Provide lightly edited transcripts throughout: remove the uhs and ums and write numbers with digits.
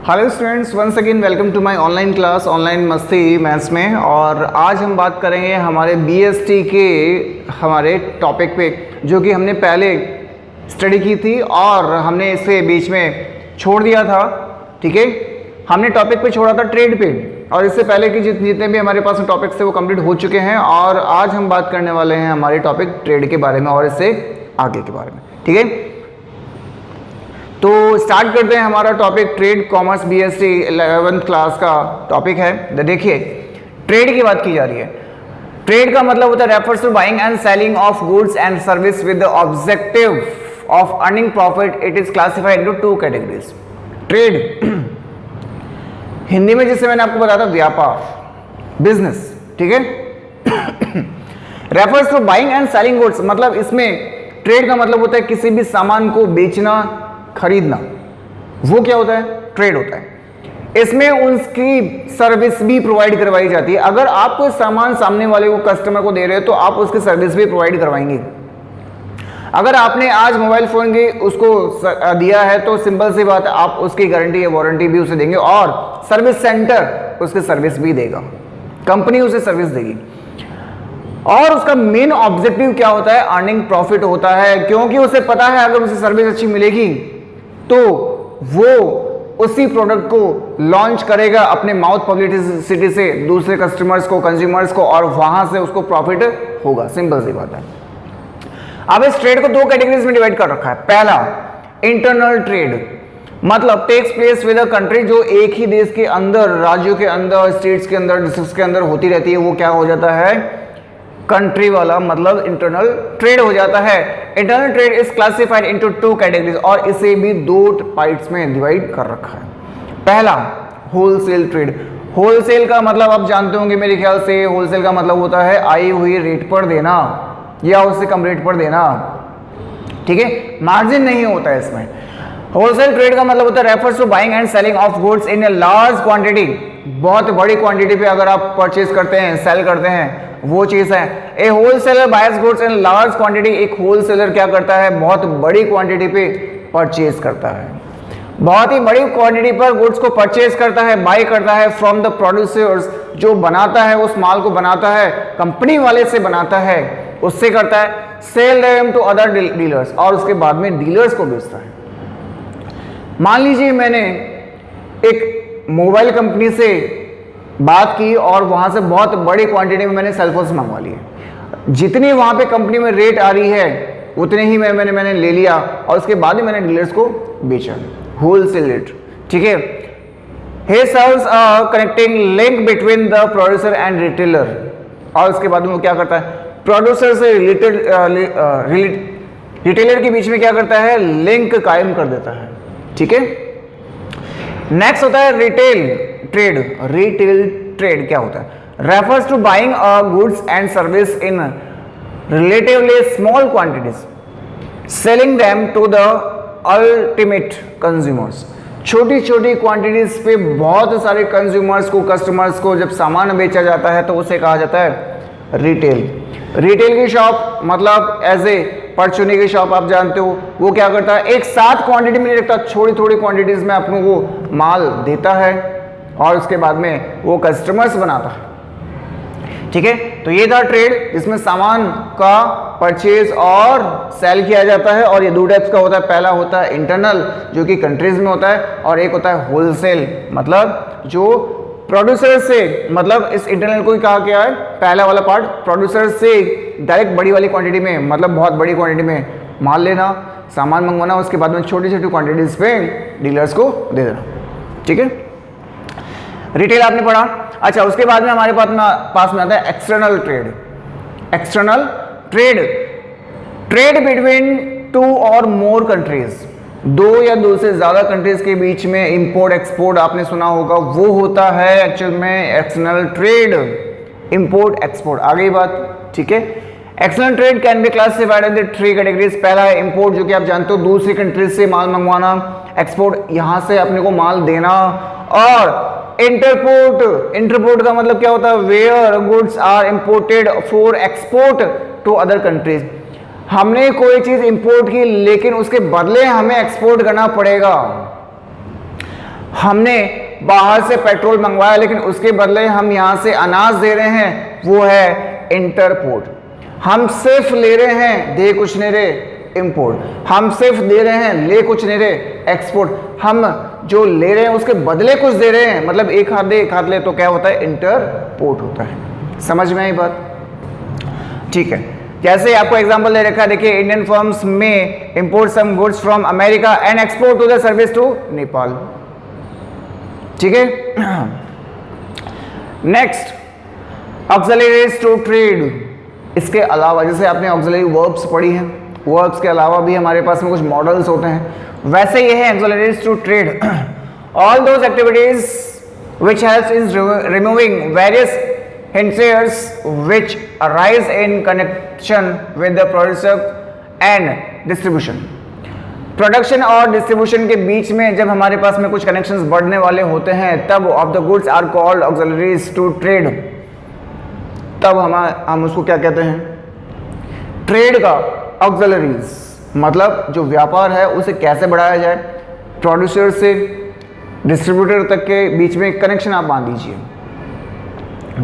Hello students, once again welcome to my online class online मस्ती maths में। और आज हम बात करेंगे हमारे बीएसटी के हमारे टॉपिक पे, जो कि हमने पहले स्टडी की थी और हमने इसे बीच में छोड़ दिया था। ठीक है, हमने टॉपिक पे छोड़ा था ट्रेड पे, और इससे पहले कि जितने भी हमारे पास टॉपिक्स थे वो कंप्लीट हो चुके हैं। और आज हम बात करने वाले हैं हमारे टॉपिक ट्रेड के बारे में और इससे आगे के बारे में। ठीक है, तो स्टार्ट करते हैं हमारा topic trade commerce BST 11th class का टॉपिक है। देखिए, ट्रेड की बात की जा रही है। ट्रेड का मतलब होता है refers to buying and selling of goods and service with the objective of earning profit. It is classified into two categories. Trade Hindi में जिसे मैंने आपको बताया था व्यापार, बिजनेस। ठीक है, refers to buying and selling goods मतलब इसमें ट्रेड का मतलब होता है किसी भी सामान को बेचना खरीदना, वो क्या होता है? ट्रेड होता है। इसमें उसकी सर्विस भी प्रोवाइड करवाई जाती है। अगर आप कोई सामान सामने वाले को कस्टमर को दे रहे हो तो आप उसकी सर्विस भी प्रोवाइड करवाएंगे। अगर आपने आज मोबाइल फोन की उसको दिया है तो सिंपल सी बात है, आप उसकी गारंटी या वारंटी भी उसे देंगे और सर्विस सेंटर उसकी सर्विस भी देगा, कंपनी उसे सर्विस देगी। और उसका मेन ऑब्जेक्टिव क्या होता है? अर्निंग प्रॉफिट होता है, क्योंकि उसे पता है अगर उसे सर्विस अच्छी मिलेगी तो वो उसी प्रोडक्ट को लॉन्च करेगा अपने माउथ पब्लिसिटी से दूसरे कस्टमर्स को, कंज्यूमर्स को, और वहां से उसको प्रॉफिट होगा। सिंपल सी बात है। अब इस ट्रेड को दो कैटेगरीज में डिवाइड कर रखा है। पहला, इंटरनल ट्रेड मतलब takes place with a country, जो एक ही देश के अंदर, राज्यों के अंदर, स्टेट्स के अंदर, डिस्ट्रिक्ट्स के अंदर होती रहती है। वो क्या हो जाता है? कंट्री वाला, मतलब इंटरनल ट्रेड हो जाता है। Internal trade is classified into two categories, और इसे भी दो पार्ट्स में डिवाइड कर रखा है। पहला, होलसेल ट्रेड। होलसेल का मतलब आप जानते होंगे मेरे ख्याल से, होलसेल का मतलब होता है आई हुई रेट पर देना या उससे कम रेट पर देना। ठीक है, मार्जिन नहीं होता है इसमें। होलसेल ट्रेड का मतलब होता है refers to buying and selling of goods in a large quantity. बहुत बड़ी क्वांटिटी पे अगर आप परचेज करते हैं, सेल करते हैं, वो चीज है। A wholesaler buys goods in large quantity. एक होलसेलर क्या करता है? बहुत बड़ी क्वांटिटी पे परचेज करता है, बहुत ही बड़ी क्वांटिटी पर गुड्स को परचेज करता है, बाय करता है फ्रॉम द प्रोड्यूसर्स। जो बनाता है उस माल को बनाता है, कंपनी वाले से बनाता है, उससे करता है। Sell them to other dealers, और उसके बाद में डीलर्स को बेचता है। मान लीजिए मैंने एक मोबाइल कंपनी से बात की और वहां से बहुत बड़ी क्वांटिटी में मैंने सेलफोन्स मंगवा लिए। जितनी वहां पे कंपनी में रेट आ रही है उतने ही मैंने ले लिया, और उसके बाद ही मैंने डीलर्स को बेचा। Wholesale rate. ठीक है, he serves a connecting link between the producer and retailer। और उसके बाद में वो क्या करता है? प्रोड्यूसर से रिटेलर के बीच में क्या करता है? लिंक कायम कर देता है। ठीक है, नेक्स्ट होता है रिटेल ट्रेड। रिटेल ट्रेड क्या होता है? Refers to buying goods and service in relatively small quantities, selling them to the ultimate consumers. छोटी छोटी क्वांटिटीज पे बहुत सारे कंज्यूमर्स को, कस्टमर्स को जब सामान बेचा जाता है तो उसे कहा जाता है रिटेल। रिटेल की शॉप मतलब एज ए परचूनी की शॉप, आप जानते हो, वो क्या करता है? एक साथ क्वांटिटी में नहीं रखता, थोड़ी थोड़ी क्वांटिटीज में अपनों को माल देता है और उसके बाद में वो कस्टमर्स बनाता है। ठीक है, तो ये था ट्रेड, जिसमें सामान का परचेज और सेल किया जाता है। और ये दो टाइप्स का होता है। पहला होता है इंटरनल, जो कि कंट्रीज में होता है, और एक होता है होलसेल, मतलब जो प्रोड्यूसर से, मतलब इस इंटरनल को ही कहा गया है पहला वाला पार्ट, प्रोड्यूसर से डायरेक्ट बड़ी वाली क्वांटिटी में, मतलब बहुत बड़ी क्वांटिटी में माल लेना, सामान मंगवाना, उसके बाद में छोटी छोटी क्वांटिटीज पे डीलर्स को दे देना। ठीक है, रिटेल आपने पढ़ा। अच्छा, उसके बाद में हमारे पास में आता है external trade. External trade, trade between two और मोर कंट्रीज, दो या दो से ज्यादा कंट्रीज के बीच में इंपोर्ट एक्सपोर्ट आपने सुना होगा, वो होता है एक्चुअल में एक्सटर्नल ट्रेड। इंपोर्ट एक्सपोर्ट, आगे बात। ठीक है, external trade can be classified in three categories. पहला है इंपोर्ट, जो कि आप जानते हो दूसरी कंट्रीज से माल मंगवाना। एक्सपोर्ट, यहां से अपने को माल देना। और इंटरपोर्ट, इंटरपोर्ट का मतलब क्या होता है? Where goods are imported for export to other countries. हमने कोई चीज इंपोर्ट की लेकिन उसके बदले हमें एक्सपोर्ट करना पड़ेगा। हमने बाहर से पेट्रोल मंगवाया लेकिन उसके बदले हम यहां से अनाज दे रहे हैं, वो है इंटरपोर्ट। हम सिर्फ ले रहे हैं, दे कुछ नहीं रहे, इंपोर्ट। हम सिर्फ दे रहे हैं, ले कुछ नहीं रहे, एक्सपोर्ट। हम जो ले रहे हैं उसके बदले कुछ दे रहे हैं, मतलब एक हाथ दे एक हाथ ले, तो क्या होता है, इंटरपोर्ट होता है। समझ में आई बात? ठीक है, जैसे आपको एग्जांपल दे रखा है, देखिए, इंडियन फर्म्स में import some goods from America and export to the service to Nepal. ठीक है, नेक्स्ट, ऑक्सिलरीज टू ट्रेड। इसके अलावा जैसे आपने ऑक्सिलरी वर्ब्स पढ़ी हैं, वर्ब्स के अलावा भी हमारे पास में कुछ मॉडल्स होते हैं, वैसे ये है auxiliaries to trade. All those activities which helps in removing various hindrances which arise in connection with the producer and distribution। Production और डिस्ट्रीब्यूशन के बीच में जब हमारे पास में कुछ कनेक्शंस बढ़ने वाले होते हैं, तब of the goods are called auxiliaries to trade. तब हम उसको क्या कहते हैं, ट्रेड का ऑक्सिलरीज, मतलब जो व्यापार है उसे कैसे बढ़ाया जाए, प्रोड्यूसर से डिस्ट्रीब्यूटर तक के बीच में कनेक्शन आप बांध दीजिए,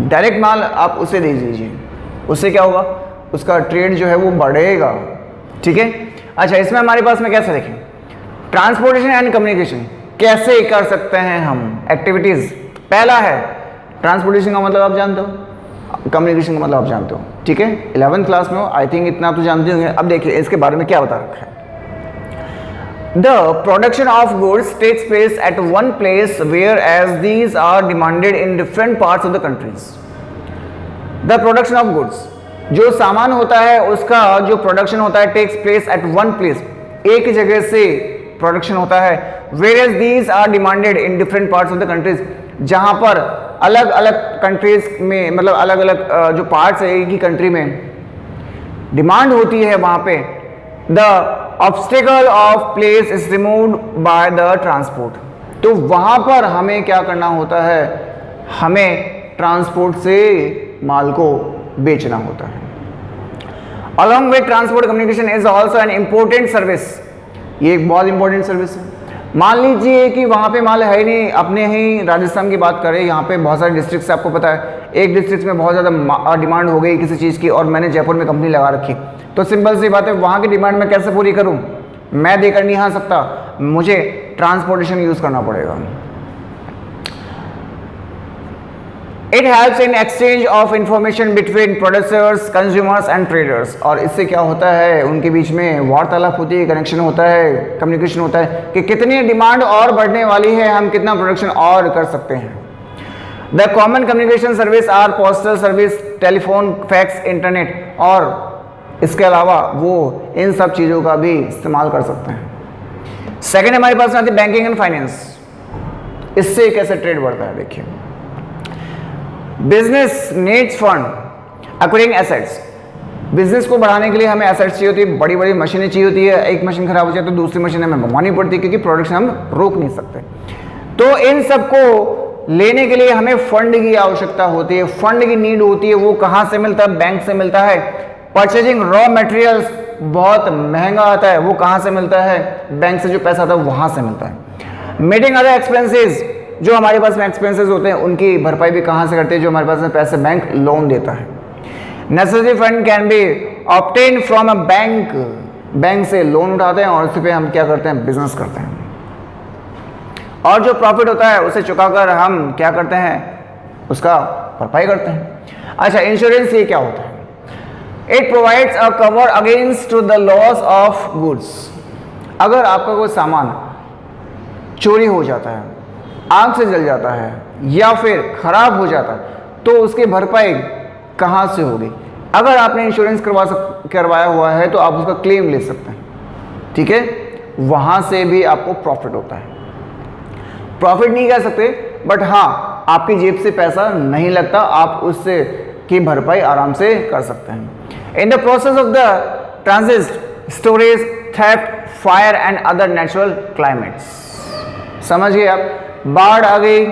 डायरेक्ट माल आप उसे दे दीजिए, उससे क्या होगा, उसका ट्रेड जो है वो बढ़ेगा। ठीक है, अच्छा, इसमें हमारे पास में कैसे देखें, ट्रांसपोर्टेशन एंड कम्युनिकेशन कैसे कर सकते हैं हम एक्टिविटीज। पहला है ट्रांसपोर्टेशन का मतलब आप जानते हो, कम्युनिकेशन का मतलब आप जानते हो। ठीक है, 11th क्लास में हो, आई थिंक इतना तो जानते होंगे। अब देखिए इसके बारे में क्या बता रखा है। The production of goods takes place at one place whereas these are demanded in different parts of the countries। The production of goods, जो सामान होता है उसका जो प्रोडक्शन होता है, takes place at one place, एक जगह से प्रोडक्शन होता है, whereas these are demanded in different parts of the countries, जहां पर अलग अलग कंट्रीज में, मतलब अलग अलग जो पार्ट्स है एक ही कंट्री में डिमांड होती है, वहां पे the obstacle of place is removed by the transport. तो वहां पर हमें क्या करना होता है, हमें ट्रांसपोर्ट से माल को बेचना होता है। Along with transport communication is also an important service. ये एक बहुत इंपॉर्टेंट सर्विस है। मान लीजिए कि वहां पे माल है ही नहीं, अपने ही राजस्थान की बात करें, यहाँ पे बहुत सारे डिस्ट्रिक्ट्स आपको पता है, एक डिस्ट्रिक्ट में बहुत ज़्यादा डिमांड हो गई किसी चीज़ की और मैंने जयपुर में कंपनी लगा रखी, तो सिंपल सी बात है, वहाँ की डिमांड मैं कैसे पूरी करूँ, मैं देकर नहीं आ सकता, मुझे ट्रांसपोर्टेशन यूज़ करना पड़ेगा। It helps in exchange of information between producers, consumers and traders. और इससे क्या होता है, उनके बीच में वार्तालाप होती है, कनेक्शन होता है, कम्युनिकेशन होता है कि कितनी डिमांड और बढ़ने वाली है, हम कितना प्रोडक्शन और कर सकते हैं। The common communication service are postal service, telephone, fax, internet, और इसके अलावा वो इन सब चीज़ों का भी इस्तेमाल कर सकते हैं। सेकेंड हमारे पास आती है बैंकिंग एंड फाइनेंस। इससे कैसे ट्रेड बढ़ता है, देखिए, business needs fund acquiring assets. Business को बढ़ाने के लिए हमें एसेट्स चाहिए होती है, बड़ी बड़ी मशीनें चाहिए होती है। एक मशीन खराब हो जाए तो दूसरी मशीन हमें मंगवानी पड़ती है, क्योंकि प्रोडक्शन हम रोक नहीं सकते। तो इन सबको लेने के लिए हमें फंड की आवश्यकता होती है, फंड की नीड होती है। वो कहाँ से मिलता है, बैंक से मिलता है। परचेजिंग रॉ मटेरियल्स बहुत महंगा आता है, वो कहाँ से मिलता है, बैंक से जो पैसा आता है वहाँ से मिलता है। मीटिंग अदर एक्सपेंसेस, जो हमारे पास में एक्सपेंसेस होते हैं उनकी भरपाई भी कहाँ से करते हैं, जो हमारे पास में पैसे बैंक लोन देता है। Necessary fund can be obtain from a bank, bank से लोन उठाते हैं और उसी पे हम क्या करते हैं, बिजनेस करते हैं। और जो प्रॉफिट होता है उसे चुकाकर हम क्या करते हैं, उसका भरपाई करते हैं। अच्छा, इंश्योरेंस ये क्या होता है, it provides a cover against to the loss of goods. अगर आपका कोई सामान चोरी हो जाता है, आग से जल जाता है या फिर खराब हो जाता है, तो उसकी भरपाई कहाँ से होगी। अगर आपने इंश्योरेंस करवाया हुआ है तो आप उसका क्लेम ले सकते हैं। ठीक है, वहाँ से भी आपको प्रॉफिट होता है। प्रॉफिट नहीं कह सकते, बट हाँ, आपकी जेब से पैसा नहीं लगता, आप उससे की भरपाई आराम से कर सकते हैं। In the process of the transit, storage, theft, fire and other natural climates. समझिए आप, बाढ़ आ गई,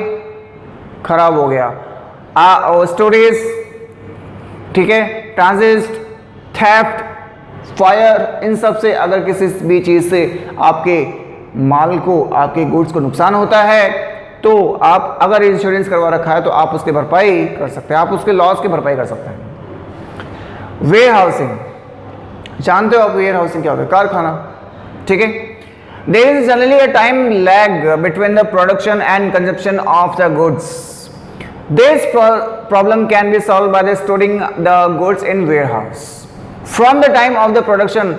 खराब हो गया, स्टोरेज, ठीक है, ट्रांजिट, थेफ्ट, फायर, इन सब से अगर किसी भी चीज़ से आपके माल को, आपके गुड्स को नुकसान होता है, तो आप अगर इंश्योरेंस करवा रखा है तो आप उसकी भरपाई कर सकते हैं, आप उसके लॉस की भरपाई कर सकते हैं। वेयर हाउसिंग, जानते हो आप वेयर हाउसिंग क्या होता है? कारखाना, ठीक है। There is generally a time lag between the production and consumption of the goods. This problem can be solve by the storing the goods in warehouse from the time of the production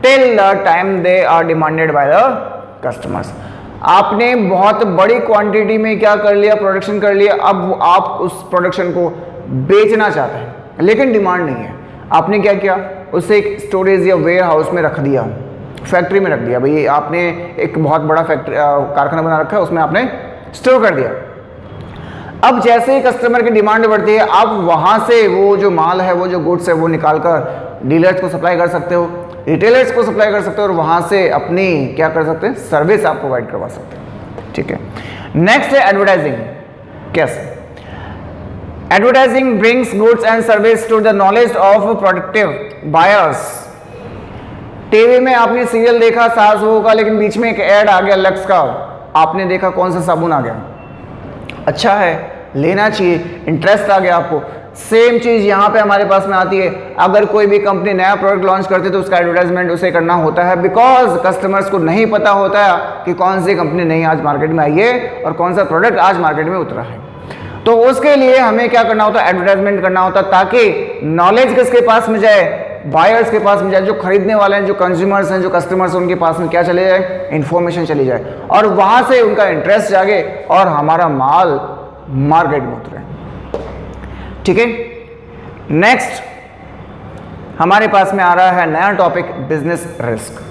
till the time they are demanded by the customers. आपने बहुत बड़ी quantity में क्या कर लिया, production कर लिया, अब आप उस प्रोडक्शन को बेचना चाहते हैं लेकिन डिमांड नहीं है। आपने क्या किया, उसे एक स्टोरेज या वेयर हाउस में रख दिया, फैक्ट्री में रख दिया। भाई आपने एक बहुत बड़ा फैक्ट्री कारखाना बना रखा है, उसमें आपने स्टोर कर दिया। अब जैसे ही कस्टमर की डिमांड बढ़ती है, आप वहां से वो जो माल है, वो जो गुड्स है, वो निकाल कर डीलर्स को सप्लाई कर सकते हो, रिटेलर्स को सप्लाई कर सकते हो और वहां से अपनी क्या कर सकते हैं, सर्विस आप प्रोवाइड करवा सकते हैं, ठीक है। नेक्स्ट है एडवर्टाइजिंग। कैसे? Advertising brings goods and service to the knowledge of productive buyers. TV में आपने सीरियल देखा सास बहू का, लेकिन बीच में एक ऐड आ गया लक्स का, आपने देखा कौन सा साबुन आ गया, अच्छा है, लेना चाहिए, इंटरेस्ट आ गया आपको। सेम चीज यहां पे हमारे पास में आती है। अगर कोई भी कंपनी नया प्रोडक्ट लॉन्च करती है तो उसका एडवर्टाइजमेंट उसे करना होता है, बिकॉज कस्टमर्स को नहीं पता होता है कि कौन सी कंपनी नई आज मार्केट में आई है और कौन सा प्रोडक्ट आज मार्केट में उतरा है। तो उसके लिए हमें क्या करना होता है, एडवर्टाइजमेंट करना होता है, ताकि नॉलेज किसके पास में जाए, बायर्स के पास में जाए, जो खरीदने वाले हैं, जो कंज्यूमर्स हैं, जो कस्टमर्स हैं, उनके पास में क्या चले जाए, इंफॉर्मेशन चली जाए और वहां से उनका इंटरेस्ट जागे और हमारा माल मार्केट में उतरे, ठीक है। नेक्स्ट हमारे पास में आ रहा है नया टॉपिक, बिजनेस रिस्क।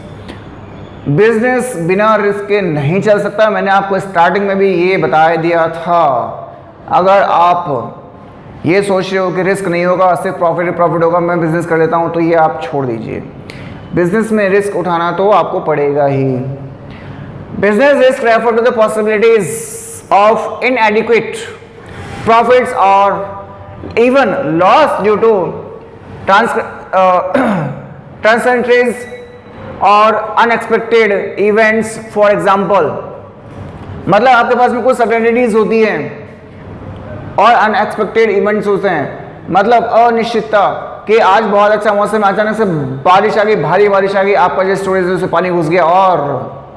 बिजनेस बिना रिस्क के नहीं चल सकता। मैंने आपको स्टार्टिंग में भी ये बता दिया था। अगर आप ये सोच रहे हो कि रिस्क नहीं होगा, सिर्फ प्रॉफिट होगा, मैं बिजनेस कर लेता हूं, तो ये आप छोड़ दीजिए। बिजनेस में रिस्क उठाना तो आपको पड़ेगा ही। Business risk refer to the possibilities of inadequate profits or even loss due to transitories or unexpected events. For example, मतलब आपके पास में कुछ सर्टेनिटीज होती हैं और अनएक्सपेक्टेड इवेंट्स होते हैं, मतलब अनिश्चितता कि आज बहुत अच्छा मौसम है, अचानक से बारिश आ गई, भारी बारिश आ गई, आपका जो स्टोरेज है उसमें पानी घुस गया और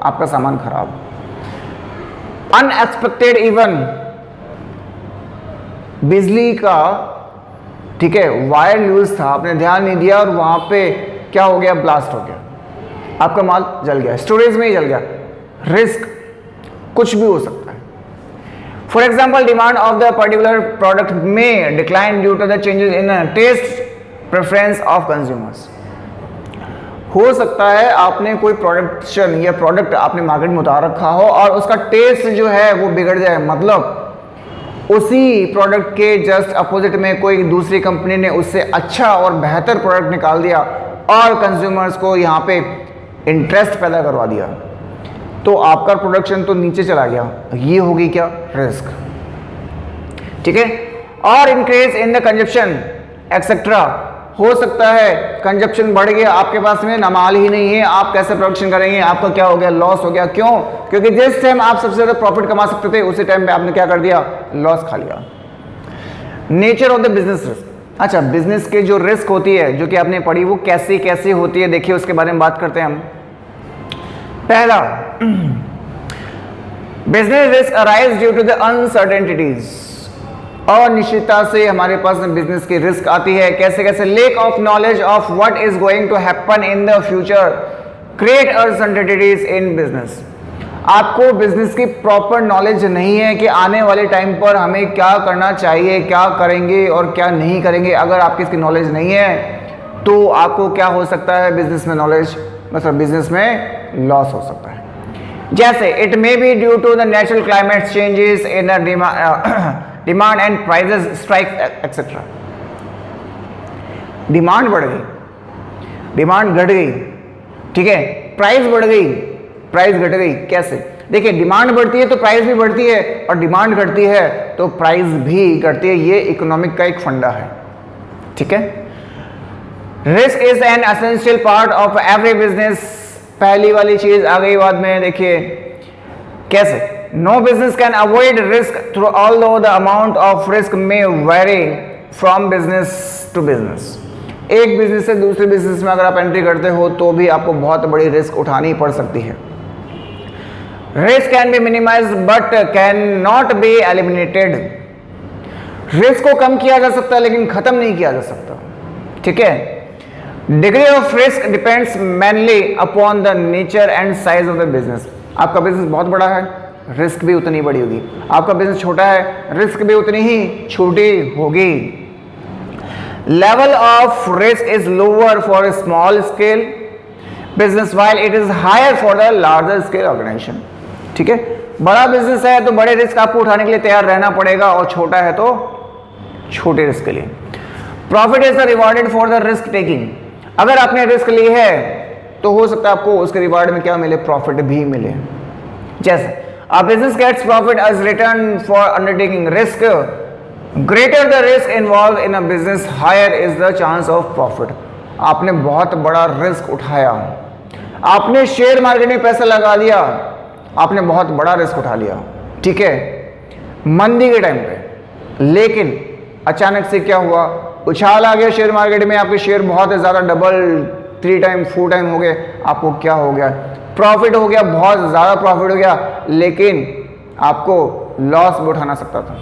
आपका सामान खराब। अनएक्सपेक्टेड इवन बिजली का, ठीक है, वायर लूज था, आपने ध्यान नहीं दिया और वहां पे क्या हो गया, ब्लास्ट हो गया, आपका माल जल गया, स्टोरेज में ही जल गया। रिस्क कुछ भी हो सकता है। For example, demand of the particular product में decline due to the changes in taste preference of consumers. हो सकता है आपने कोई प्रोडक्शन या प्रोडक्ट आपने मार्केट में उतार रखा हो और उसका टेस्ट जो है वो बिगड़ जाए, मतलब उसी प्रोडक्ट के जस्ट अपोजिट में कोई दूसरी कंपनी ने उससे अच्छा और बेहतर प्रोडक्ट निकाल दिया और कंज्यूमर्स को यहाँ पे इंटरेस्ट पैदा करवा दिया, तो आपका प्रोडक्शन तो नीचे चला गया। ये होगी क्या, रिस्क, ठीक है। और increase in the consumption etcetera, हो सकता है कंजप्शन बढ़ गया, आपके पास में ना माल ही नहीं है, आप कैसे प्रोडक्शन करेंगे, आपका क्या हो गया, लॉस हो गया। क्यों? क्योंकि जिस टाइम आप सबसे ज्यादा प्रॉफिट कमा सकते थे उसी टाइम पे आपने क्या कर दिया, लॉस खा लिया। Nature of the business risk. अच्छा, बिजनेस के जो रिस्क होती है जो कि आपने पढ़ी वो कैसे कैसे होती है, देखिए उसके बारे में बात करते हैं हम। पहला, business risk arise due to the uncertainties. अनिश्चितता से हमारे पास बिजनेस की रिस्क आती है। कैसे कैसे? Lack of knowledge of what is going to happen in the future create uncertainties in business. आपको बिजनेस की प्रॉपर नॉलेज नहीं है कि आने वाले टाइम पर हमें क्या करना चाहिए, क्या करेंगे और क्या नहीं करेंगे। अगर आपकी इसकी नॉलेज नहीं है तो आपको क्या हो सकता है, बिजनेस में नॉलेज, मतलब बिजनेस में लॉस हो सकता है। जैसे it may be due to the natural climate changes in demand and prices strike etcetera. Demand बढ़ गई, डिमांड घट गई, ठीक है, प्राइस बढ़ गई, प्राइस घट गई। कैसे? देखिए, डिमांड बढ़ती है तो प्राइस भी बढ़ती है और डिमांड घटती है तो प्राइस भी घटती है। ये इकोनॉमिक का एक फंडा है, ठीक है। Risk is an essential part of every business. पहली वाली चीज आ गई बाद में, देखिए कैसे no business can avoid risk through although the amount of risk may vary from business to business. एक बिजनेस से दूसरे बिजनेस में अगर आप एंट्री करते हो तो भी आपको बहुत बड़ी रिस्क उठानी पड़ सकती है। Risk can be minimised but can not be eliminated. Risk को कम किया जा सकता है लेकिन खत्म नहीं किया जा सकता, ठीक है। Degree of risk depends mainly upon the nature and size of the business. आपका बिजनेस बहुत बड़ा है, रिस्क भी उतनी बड़ी होगी। आपका बिजनेस छोटा है, रिस्क भी उतनी ही छोटी होगी। Level of risk is lower for small scale business while it is higher for the larger scale organisation, ठीक है। बड़ा बिजनेस है तो बड़े रिस्क आपको उठाने के लिए तैयार रहना पड़ेगा, और छोटा है तो छोटे रिस्क के लिए। Profit is rewarded for the risk taking. अगर आपने रिस्क ली है तो हो सकता है आपको उसके रिवार्ड में क्या मिले, प्रॉफिट भी मिले। जैसे a business gets profit as return for undertaking risk. Greater the risk involved in a business, higher is the chance of profit. आपने बहुत बड़ा रिस्क उठाया, आपने शेयर मार्केट में पैसा लगा दिया, आपने बहुत बड़ा रिस्क उठा लिया, ठीक है, मंदी के टाइम पे। लेकिन अचानक से क्या हुआ, उछाल आ गया शेयर मार्केट में, आपके शेयर बहुत ज़्यादा डबल 3 टाइम 4 टाइम हो गए, आपको क्या हो गया, प्रॉफिट हो गया, बहुत ज़्यादा प्रॉफिट हो गया, लेकिन आपको लॉस भी उठाना सकता था,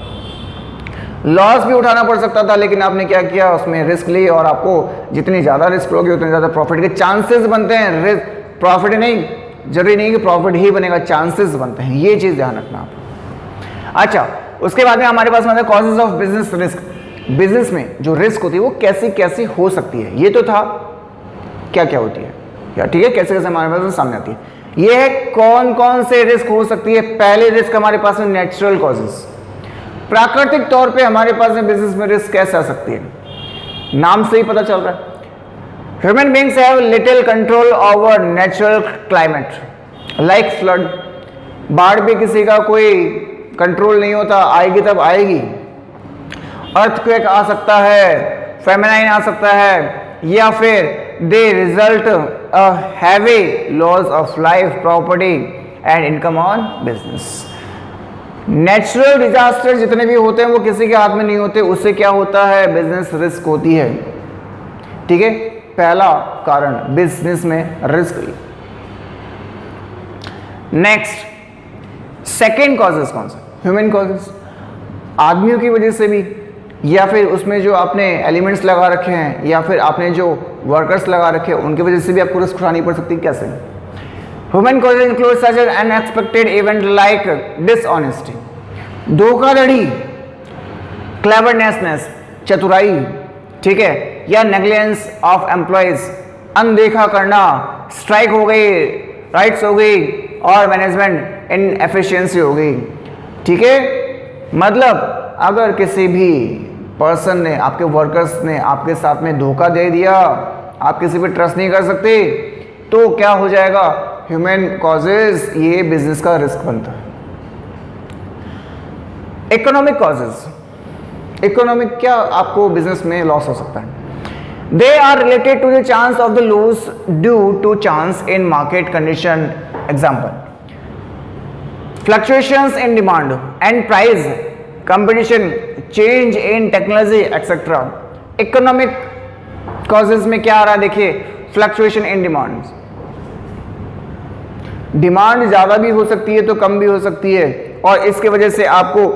लॉस भी उठाना पड़ सकता था। लेकिन आपने क्या किया, उसमें रिस्क ली, और आपको जितनी ज़्यादा रिस्क लोगे उतने ज़्यादा प्रॉफिट के चांसेस बनते हैं। रिस्क प्रॉफिट नहीं, जरूरी नहीं कि प्रॉफिट ही बनेगा, चांसेस बनते हैं, ये चीज़ ध्यान रखना आप। अच्छा, उसके बाद में हमारे पास मतलब causes of business risk. Business में जो रिस्क होती है वो कैसी कैसी हो सकती है, ये तो था क्या क्या होती है, या ठीक है, कैसे कैसे हमारे पास सामने आती है। ये है कौन कौन से रिस्क हो सकती है। पहले रिस्क हमारे पास में नेचुरल कॉजेज, प्राकृतिक तौर पे हमारे पास में बिजनेस में रिस्क कैसे आ सकती है, नाम से ही पता चल रहा है। Human beings have little control over natural climate like flood. बाढ़ भी किसी का कोई कंट्रोल नहीं होता, आएगी तब आएगी। अर्थक्वेक आ सकता है, फेमिनाइन आ सकता है, या फिर they result a heavy loss of life, property and income on business. Natural disaster जितने भी होते हैं वो किसी के हाथ में नहीं होते, उससे क्या होता है, बिजनेस रिस्क होती है, ठीक है। पहला कारण बिजनेस में रिस्क। नेक्स्ट सेकेंड कॉजेस कौन सा, ह्यूमन कॉजेस, आदमियों की वजह से भी, या फिर उसमें जो आपने एलिमेंट्स लगा रखे हैं, या फिर आपने जो वर्कर्स लगा रखे हैं उनकी वजह से भी आपको रिस्क उठानी पड़ सकती है। कैसे? Human causes include such an unexpected event like dishonesty, धोखाधड़ी, क्लेवरनेसनेस, चतुराई, ठीक है, या नेग्लिजेंस ऑफ एम्प्लॉयज, अनदेखा करना, स्ट्राइक हो गई, राइट्स हो गई, और मैनेजमेंट इनएफिशिएंसी हो गई, ठीक है। मतलब अगर किसी भी पर्सन ने, आपके वर्कर्स ने आपके साथ में धोखा दे दिया, आप किसी पे ट्रस्ट नहीं कर सकते, तो क्या हो जाएगा, ह्यूमन कॉजेज, ये बिजनेस का रिस्क बनता है। इकोनॉमिक कॉजेज, इकोनॉमिक क्या आपको बिजनेस में लॉस हो सकता है। They are related to the chance of the loss due to chance in market condition. Example, fluctuations in demand and price, competition, change in technology etcetera. Economic causes में क्या आ रहा है, देखिए, फ्लक्चुएशन इन डिमांड, डिमांड ज्यादा भी हो सकती है तो कम भी हो सकती है, और इसके वजह से आपको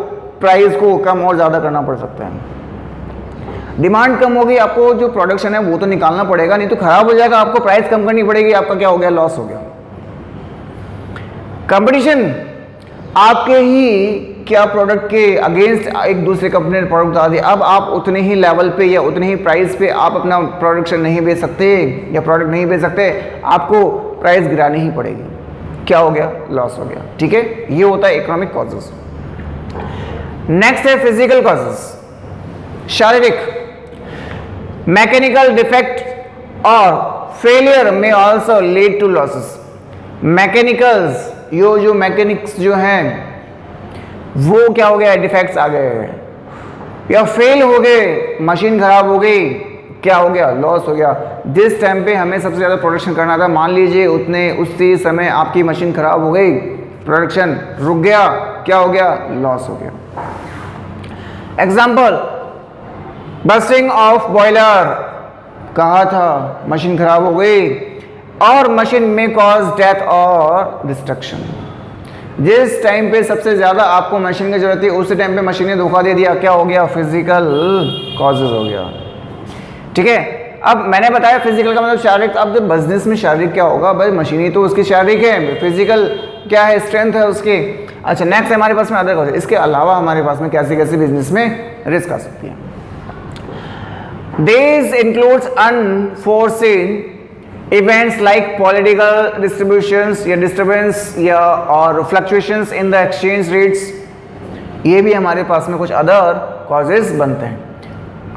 प्राइस को कम और ज्यादा करना पड़ सकता है। डिमांड कम होगी, आपको जो प्रोडक्शन है वो तो निकालना पड़ेगा, नहीं तो खराब हो जाएगा, आपको प्राइस कम करनी पड़ेगी, आपका क्या हो गया, लॉस हो गया। कंपटीशन, आपके ही क्या प्रोडक्ट के अगेंस्ट एक दूसरे कंपनी ने प्रोडक्ट बता दिया, अब आप उतने ही लेवल पे या उतने ही प्राइस पे आप अपना प्रोडक्शन नहीं बेच सकते या प्रोडक्ट नहीं बेच सकते, आपको प्राइस गिरानी ही पड़ेगी, क्या हो गया, लॉस हो गया, ठीक है। ये होता है इकोनॉमिक कॉजेज। नेक्स्ट है फिजिकल कॉजेज, शारीरिक, मैकेनिकल डिफेक्ट और फेलियर में also lead to losses. Mechanicals, जो मैकेनिक्स जो हैं वो क्या हो गया, डिफेक्ट्स आ गए या फेल हो गए, मशीन खराब हो गई, क्या हो गया, लॉस हो गया। जिस टाइम पे हमें सबसे ज़्यादा प्रोडक्शन करना था, मान लीजिए उसी समय आपकी मशीन खराब हो गई, प्रोडक्शन रुक गया, क्या हो गया, लॉस हो गया। एग्जाम्पल, बस्टिंग ऑफ बॉयलर, कहा था मशीन खराब हो गई, और मशीन में कॉज डेथ और डिस्ट्रक्शन। जिस टाइम पे सबसे ज्यादा आपको मशीन की जरूरत थी उसी टाइम पे मशीन ने धोखा दे दिया, क्या हो गया, फिजिकल कॉजेज हो गया। ठीक है, अब मैंने बताया फिजिकल का मतलब शारीरिक, अब जब बिजनेस में शारीरिक क्या होगा भाई, मशीनरी तो उसकी शारीरिक है, फिजिकल क्या है, स्ट्रेंथ है उसकी। अच्छा, नेक्स्ट हमारे पास में अदर कॉजेज, इसके अलावा हमारे पास में कैसे कैसे बिजनेस में रिस्क आ सकती है। These includes unforeseen events like political distributions या disturbance या और fluctuations in the exchange rates, ये भी हमारे पास में कुछ अदर कॉजेज बनते हैं।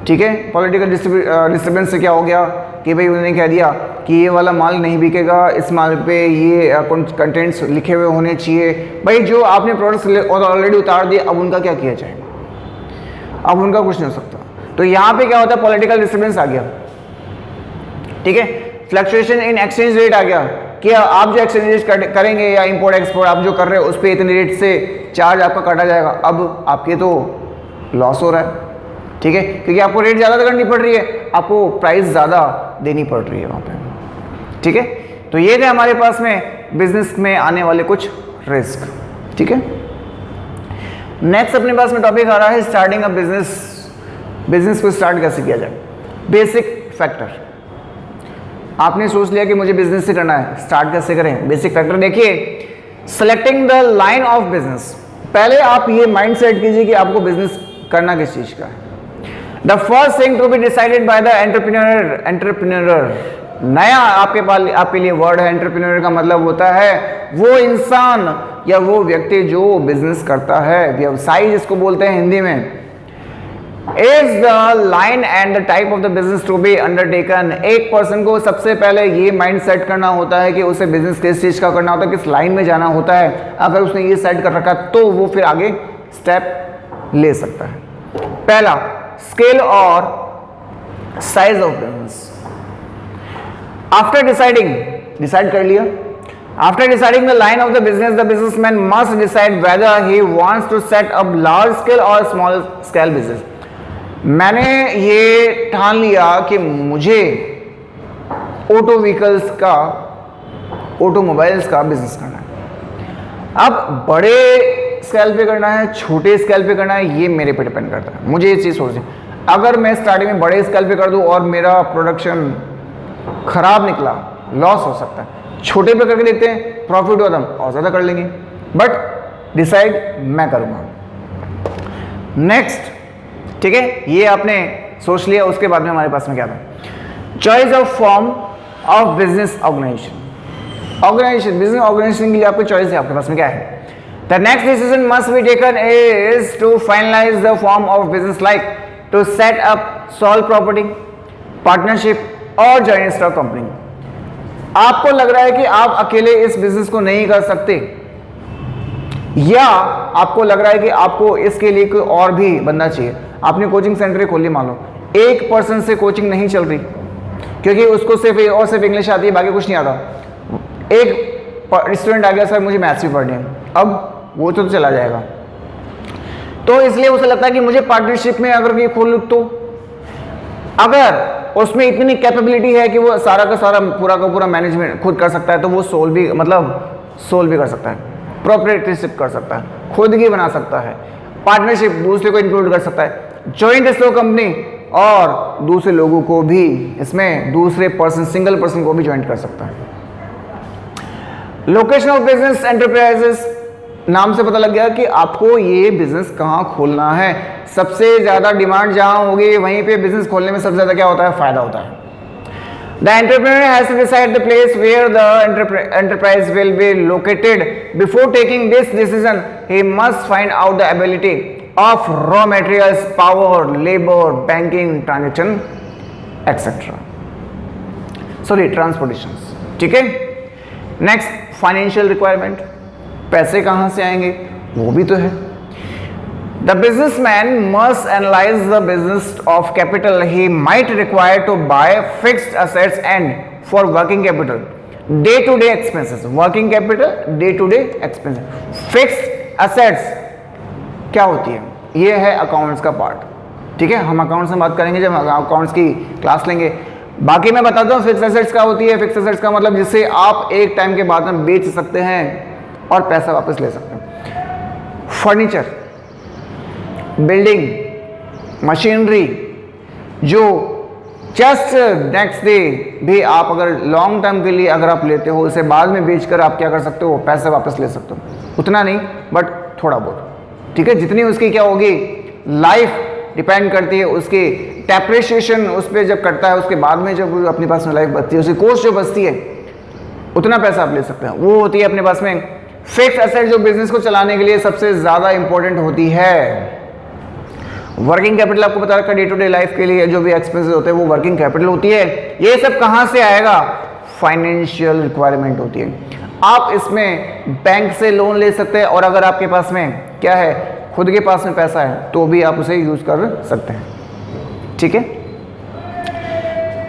ठीक है, पॉलिटिकल डिस्टर्बेंस से क्या हो गया कि भाई उन्होंने कह दिया कि ये वाला माल नहीं बिकेगा, इस माल पे ये कंटेंट्स लिखे हुए होने चाहिए। भाई जो आपने प्रोडक्ट्स ऑलरेडी उतार दिए, अब उनका क्या किया जाए, अब उनका कुछ नहीं हो सकता। तो यहाँ पे क्या होता है, पॉलिटिकल डिस्टर्बेंस आ गया। ठीक है, फ्लक्चुएशन इन एक्सचेंज रेट आ गया कि आप जो एक्सचेंज करेंगे या इंपोर्ट एक्सपोर्ट आप जो कर रहे हो उस पर इतने रेट से चार्ज आपका काटा जाएगा, अब आपके तो लॉस हो रहा है। ठीक है, क्योंकि आपको रेट ज़्यादा करनी पड़ रही है, आपको प्राइस ज़्यादा देनी पड़ रही है वहाँ पे। ठीक है, तो ये थे हमारे पास में बिजनेस में आने वाले कुछ रिस्क। ठीक है, नेक्स्ट अपने पास में टॉपिक आ रहा है स्टार्टिंग अ बिजनेस। बिजनेस को स्टार्ट कैसे किया जाए, बेसिक फैक्टर। आपने सोच लिया कि मुझे बिजनेस से करना है, स्टार्ट कैसे करें, बेसिक फैक्टर देखिए। Selecting the line of business, पहले आप ये माइंड सेट कीजिए कि आपको बिजनेस करना किस चीज का है। The first thing to be decided by the entrepreneur. Entrepreneur नया आपके लिए वर्ड है। एंटरप्रेन्योर का मतलब होता है वो इंसान या वो व्यक्ति जो बिजनेस करता है, व्यवसायी जिसको बोलते हैं हिंदी में। Is the line and the type of the business to be undertaken। एक पर्सन को सबसे पहले ये माइंड सेट करना होता है कि उसे बिजनेस किस चीज का करना होता है, किस लाइन में जाना होता है। अगर उसने ये सेट कर रखा तो वो फिर आगे स्टेप ले सकता है। पहला, स्केल और size of business. After decide कर लिया, after deciding the line of the businessman must decide whether he wants to set up large scale और स्मॉल स्केल बिजनेस। मैंने ये ठान लिया कि मुझे ऑटोमोबाइल्स का बिजनेस करना है। अब बड़े स्केल पे करना है, छोटे स्केल पे करना है, ये मेरे पे डिपेंड करता है। मुझे ये चीज़ सोचनी, अगर मैं स्टार्टिंग में बड़े स्केल पे कर दूं और मेरा प्रोडक्शन खराब निकला, लॉस हो सकता है। छोटे पे करके देखते हैं, प्रॉफिट हुआ तो और ज़्यादा कर लेंगे, बट डिसाइड मैं करूँगा। नेक्स्ट, ठीक है, ये आपने सोच लिया। उसके बाद में हमारे पास में क्या था, choice of form of business organisation. Business organisation के लिए आपको चॉइस है, आपके पास में क्या है। The next decision must be taken is to finalise the form of business, like to set up sole property, partnership और जॉइंट स्टॉक कंपनी। आपको लग रहा है कि आप अकेले इस बिजनेस को नहीं कर सकते, या आपको लग रहा है कि आपको इसके लिए कोई और भी बंदा चाहिए। आपने कोचिंग सेंटर खोल ली, मान लो एक पर्सन से कोचिंग नहीं चल रही क्योंकि उसको सिर्फ इंग्लिश आती है, बाकी कुछ नहीं आता। एक स्टूडेंट आ गया, सर मुझे मैथ्स भी पढ़नी है, अब वो तो चला जाएगा। तो इसलिए उसे लगता है कि मुझे पार्टनरशिप में अगर ये खोल लूं, तो अगर उसमें इतनी कैपेबिलिटी है कि वो सारा का सारा पूरा का पूरा मैनेजमेंट खुद कर सकता है, तो वो सोल भी कर सकता है, प्रोप्राइटरशिप कर सकता है, खुद की बना सकता है, पार्टनरशिप दूसरे को इंक्लूड कर सकता है, जॉइंट स्टॉक कंपनी और दूसरे लोगों को भी इसमें दूसरे पर्सन, सिंगल पर्सन को भी ज्वाइन कर सकता है। लोकेशन ऑफ बिजनेस एंटरप्राइजेस, नाम से पता लग गया कि आपको ये बिजनेस कहाँ खोलना है। सबसे ज्यादा डिमांड जहां होगी वहीं पे बिजनेस खोलने में सबसे ज्यादा क्या होता है, फायदा होता है। The entrepreneur has to decide the place where the enterprise will be located. Before taking this decision, he must find out the ability of raw materials, power, labor, banking, transaction, etc. Sorry, transportations. ठीक है? Next, financial requirement. पैसे कहाँ से आएंगे, वो भी तो है। The businessman must analyze the business of capital he might require to buy fixed assets and for working capital, day-to-day expenses. Working capital, day-to-day expenses. Fixed assets क्या होती है, ये है अकाउंट्स का पार्ट, ठीक है। हम अकाउंट्स में बात करेंगे जब अकाउंट्स की क्लास लेंगे। बाकी मैं बताता हूँ फिक्स एसेट्स क्या होती है। फिक्स एसेट्स का मतलब जिससे आप एक टाइम के बाद में बेच सकते हैं और पैसा वापस ले सकते हैं। फर्नीचर, बिल्डिंग, मशीनरी, जो जस्ट नेक्स्ट डे भी आप अगर लॉन्ग टर्म के लिए अगर आप लेते हो, उसे बाद में बेचकर आप क्या कर सकते हो, पैसे वापस ले सकते हो। उतना नहीं बट थोड़ा बहुत, ठीक है। जितनी उसकी क्या होगी लाइफ डिपेंड करती है, उसकी डेप्रिसिएशन उस पर जब करता है, उसके बाद में जब अपने पास में लाइफ बचती है, उसकी कॉस्ट जो बचती है उतना पैसा आप ले सकते हैं। वो होती है अपने पास में फिक्स एसेट, जो बिजनेस को चलाने के लिए सबसे ज़्यादा इंपॉर्टेंट होती है। वर्किंग कैपिटल आपको बता रखा, डे टू डे लाइफ के लिए जो भी एक्सपेंसेस होते हैं वो वर्किंग कैपिटल होती है। ये सब कहाँ से आएगा, फाइनेंशियल रिक्वायरमेंट होती है। आप इसमें बैंक से लोन ले सकते हैं और अगर आपके पास में क्या है, खुद के पास में पैसा है तो भी आप उसे यूज कर सकते हैं, ठीक है।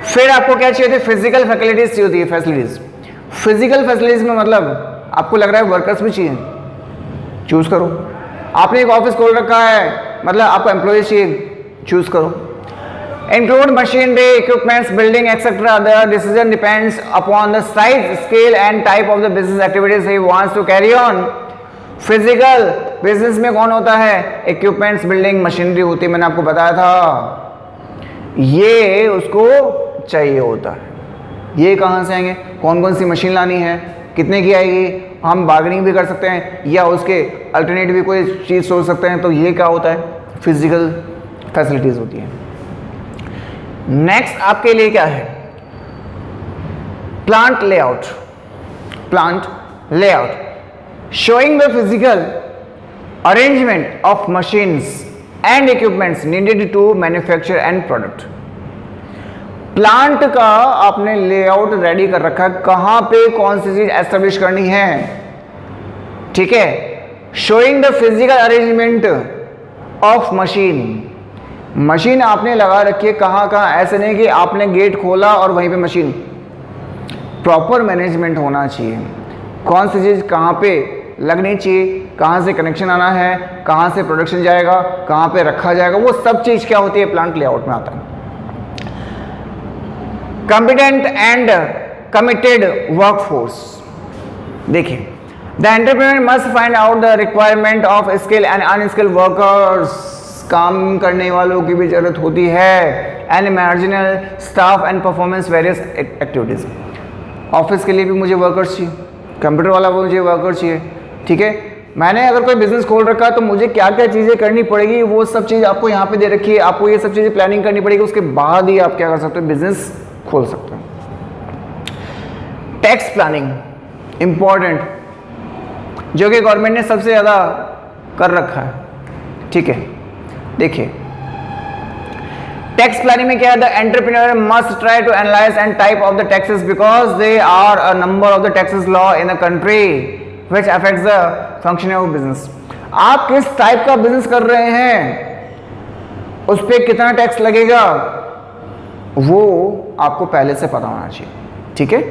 फिर आपको क्या चाहिए होती है, फिजिकल फैसिलिटीज चाहिए होती है। फैसिलिटीज, फिजिकल फैसिलिटीज में मतलब आपको लग रहा है वर्कर्स भी चाहिए, चूज करो। आपने एक ऑफिस खोल रखा है, मतलब आपको एम्प्लॉय चाहिए, चूज करो। Include machinery, equipments, building etcetera. The decision depends upon the size, scale and type of the business activities he wants to carry on. Physical business में कौन होता है, इक्विपमेंट्स, बिल्डिंग, मशीनरी होती है, मैंने आपको बताया था, ये उसको चाहिए होता है। ये कहाँ से आएंगे, कौन कौन सी मशीन लानी है, कितने की आएगी, हम बार्गेनिंग भी कर सकते हैं या उसके अल्टरनेट भी कोई चीज़ सोच सकते हैं, तो ये क्या होता है, फिजिकल फैसिलिटीज होती है। नेक्स्ट आपके लिए क्या है, plant layout. Plant layout showing the physical arrangement of machines and equipments needed to manufacture and product। Plant का आपने लेआउट रेडी कर रखा है, कहां पे कौन सी चीज एस्टेब्लिश करनी है, ठीक है। Showing the physical arrangement of machine, machine आपने लगा रखी है कहां कहां, ऐसे नहीं कि आपने गेट खोला और वहीं पे मशीन, प्रॉपर मैनेजमेंट होना चाहिए। कौन सी चीज कहां पे लगनी चाहिए, कहां से कनेक्शन आना है, कहां से प्रोडक्शन जाएगा, कहां पे रखा जाएगा, वो सब चीज क्या होती है, प्लांट लेआउट में आता है। कॉम्पिटेंट एंड कमिटेड वर्कफोर्स, देखिए, the entrepreneur must find out the requirement of skill and unskilled workers. काम करने वालों की भी जरूरत होती है। And marginal staff and performance various activities. Office के लिए भी मुझे वर्कर्स चाहिए, कंप्यूटर वाला को मुझे वर्कर चाहिए, ठीक है। मैंने अगर कोई बिजनेस खोल रखा है तो मुझे क्या क्या चीज़ें करनी पड़ेगी, वो सब चीज़ आपको यहाँ पे दे रखी है। आपको ये सब चीज़ें प्लानिंग करनी पड़ेगी, उसके बाद ही आप क्या कर सकते हो, बिजनेस खोल सकते हो। टैक्स प्लानिंग इंपॉर्टेंट, जो कि गवर्नमेंट ने सबसे ज़्यादा कर रखा है, ठीक है। देखिए, टैक्स प्लानिंग में क्या है, the entrepreneur must try to analyse and type of the taxes because they are a number of the taxes law in the country which affects the functioning of business. आप किस type का business कर रहे हैं, उस पर कितना tax लगेगा, वो आपको पहले से पता होना चाहिए, ठीक है।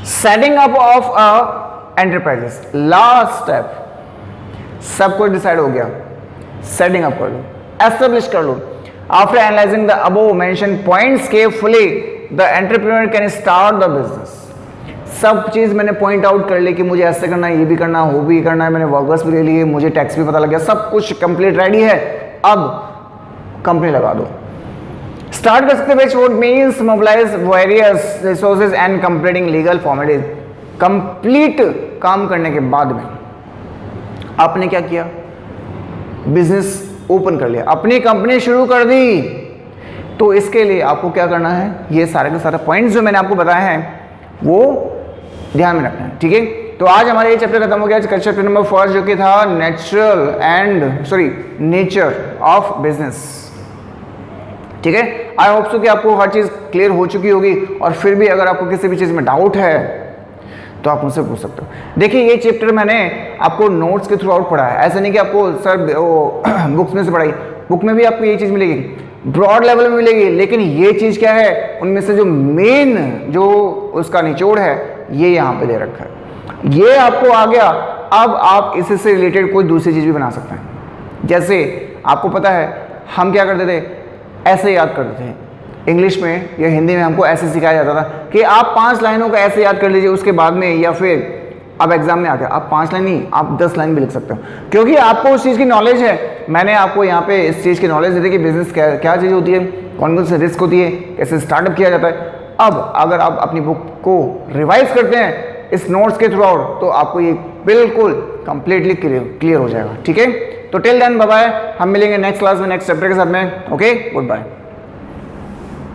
Setting up of a enterprises, last step, सब कुछ डिसाइड हो गया, सेटिंग अप कर लो, एस्टेब्लिश कर लो। After analyzing the above mentioned points carefully, the entrepreneur can start the business। सब चीज मैंने पॉइंट आउट कर ली कि मुझे ऐसे करना है, ये भी करना है, वो भी करना है, मैंने वर्कर्स भी ले लिए, मुझे टैक्स भी पता लग गया, सब कुछ कंप्लीट रेडी है, अब कंपनी लगा दो, स्टार्ट कर सकते हैं। Which means mobilise various resources and completing legal formalities. Complete काम करने के बाद में आपने क्या किया, बिजनेस ओपन कर लिया, अपनी कंपनी शुरू कर दी। तो इसके लिए आपको क्या करना है, ये सारे के सारे पॉइंट्स जो मैंने आपको बताए हैं वो ध्यान में रखना है, ठीक है। तो आज हमारा ये चैप्टर खत्म हो गया, चैप्टर नंबर 1 जो कि था नेचर ऑफ बिजनेस, ठीक है। आई होप सो कि आपको हर चीज क्लियर हो चुकी होगी, और फिर भी अगर आपको किसी भी चीज में डाउट है तो आप मुझसे पूछ सकते हो। देखिए, ये चैप्टर मैंने आपको नोट्स के थ्रू आउट पढ़ा है, ऐसा नहीं कि आपको सर बुक्स में से पढ़ाई, बुक में भी आपको ये चीज़ मिलेगी, ब्रॉड लेवल में मिलेगी, लेकिन ये चीज़ क्या है, उनमें से जो मेन जो उसका निचोड़ है ये यहाँ पे दे रखा है। ये आपको आ गया अब आप इससे रिलेटेड कोई दूसरी चीज़ भी बना सकते हैं। जैसे आपको पता है हम क्या करते थे, ऐसे याद करते थे। इंग्लिश में या हिंदी में हमको ऐसे सिखाया जाता था कि आप 5 लाइनों का ऐसे याद कर लीजिए, उसके बाद में या फिर अब एग्जाम में आके आप 5 लाइन नहीं, आप 10 लाइन भी लिख सकते हो, क्योंकि आपको उस चीज़ की नॉलेज है। मैंने आपको यहाँ पे इस चीज़ की नॉलेज दी थी कि बिजनेस क्या चीज़ होती है, कौन कौन से रिस्क होती है, कैसे स्टार्टअप किया जाता है। अब अगर आप अपनी बुक को रिवाइज करते हैं इस नोट्स के थ्रू आउट, तो आपको ये बिल्कुल कंप्लीटली क्लियर हो जाएगा। ठीक है, तो टिल देन बाय बाय, हम मिलेंगे नेक्स्ट क्लास में नेक्स्ट चैप्टर के साथ में। Okay, good bye.